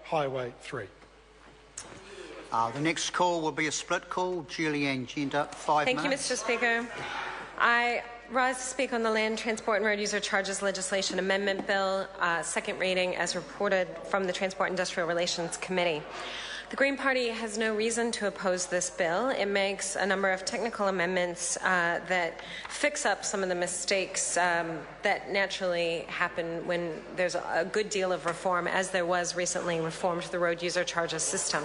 Highway 3. The next call will be a split call. Julianne Gender, 5 minutes. Thank you, Mr. Speaker. I rise to speak on the Land Transport and Road User Charges Legislation Amendment Bill, second reading as reported from the Transport Industrial Relations Committee. The Green Party has no reason to oppose this bill. It makes a number of technical amendments that fix up some of the mistakes that naturally happen when there's a good deal of reform, as there was recently reform to the road user charges system.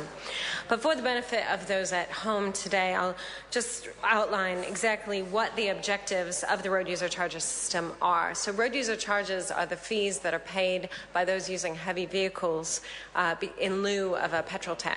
But for the benefit of those at home today, I'll just outline exactly what the objectives of the road user charges system are. So road user charges are the fees that are paid by those using heavy vehicles in lieu of a petrol tax.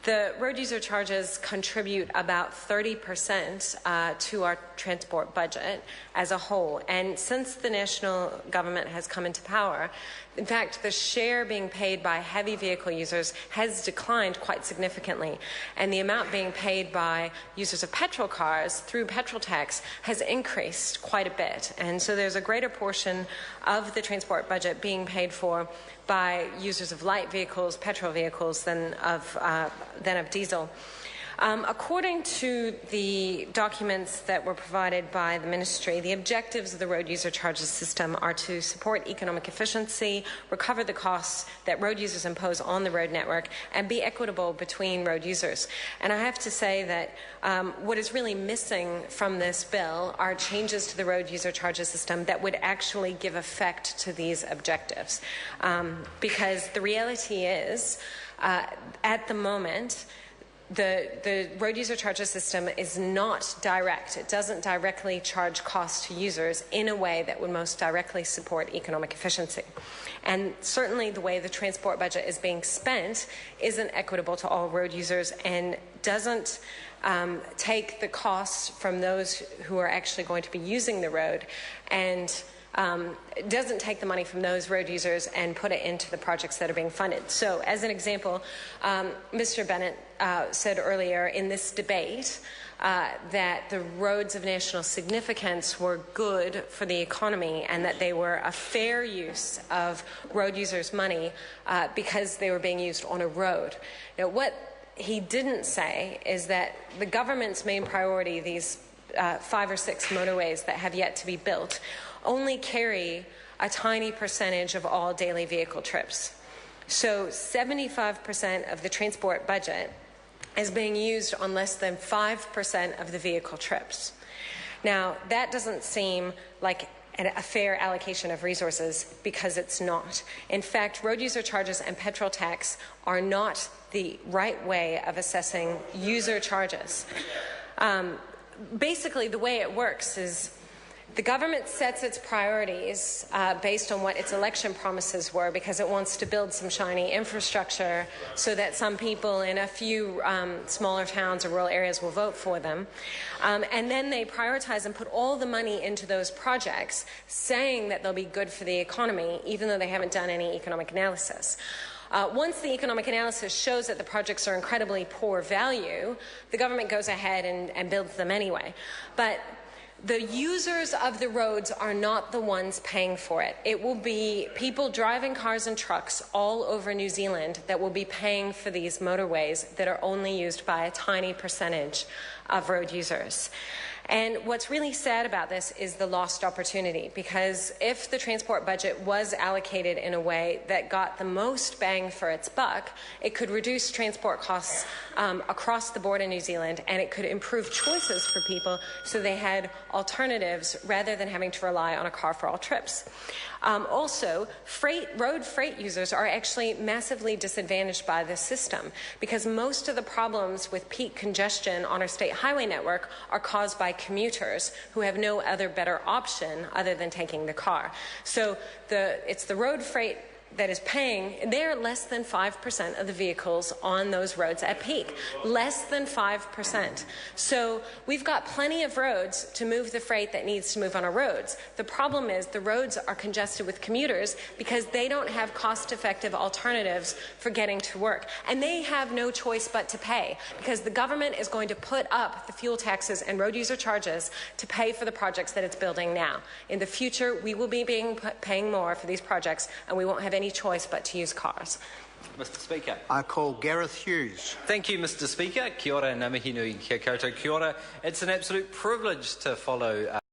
The road user charges contribute about 30% to our transport budget as a whole. And since the national government has come into power, in fact, the share being paid by heavy vehicle users has declined quite significantly. And the amount being paid by users of petrol cars through petrol tax has increased quite a bit. And so there's a greater portion of the transport budget being paid for by users of light vehicles, petrol vehicles, than of diesel. According to the documents that were provided by the Ministry, the objectives of the road user charges system are to support economic efficiency, recover the costs that road users impose on the road network, and be equitable between road users. And I have to say that what is really missing from this bill are changes to the road user charges system that would actually give effect to these objectives. Because the reality is, at the moment, the road user charges system is not direct. It doesn't directly charge costs to users in a way that would most directly support economic efficiency. And certainly the way the transport budget is being spent isn't equitable to all road users and doesn't take the costs from those who are actually going to be using the road and doesn't take the money from those road users and put it into the projects that are being funded. So, as an example, Mr. Bennett said earlier in this debate that the roads of national significance were good for the economy and that they were a fair use of road users' money because they were being used on a road. Now, what he didn't say is that the government's main priority, these 5 or 6 motorways that have yet to be built, only carry a tiny percentage of all daily vehicle trips. So 75% of the transport budget is being used on less than 5% of the vehicle trips. Now, that doesn't seem like a fair allocation of resources because it's not. In fact, road user charges and petrol tax are not the right way of assessing user charges. Basically, the way it works is the government sets its priorities based on what its election promises were because it wants to build some shiny infrastructure so that some people in a few smaller towns or rural areas will vote for them. And then they prioritize and put all the money into those projects, saying that they'll be good for the economy, even though they haven't done any economic analysis. Once the economic analysis shows that the projects are incredibly poor value, the government goes ahead and builds them anyway. But the users of the roads are not the ones paying for it. It will be people driving cars and trucks all over New Zealand that will be paying for these motorways that are only used by a tiny percentage of road users. And what's really sad about this is the lost opportunity, because if the transport budget was allocated in a way that got the most bang for its buck, it could reduce transport costs across the board in New Zealand, and it could improve choices for people so they had alternatives rather than having to rely on a car for all trips. Also, road freight users are actually massively disadvantaged by this system because most of the problems with peak congestion on our state highway network are caused by commuters who have no other better option other than taking the car. So it's the road freight that is paying, they're less than 5% of the vehicles on those roads at peak. Less than 5%. So we've got plenty of roads to move the freight that needs to move on our roads. The problem is the roads are congested with commuters because they don't have cost-effective alternatives for getting to work. And they have no choice but to pay because the government is going to put up the fuel taxes and road user charges to pay for the projects that it's building now. In the future, we will be paying more for these projects and we won't have any choice but to use cars. Mr. Speaker. I call Gareth Hughes. Thank you, Mr. Speaker. Kia ora, ngā mihi nui, kia koutou, kia ora. It's an absolute privilege to follow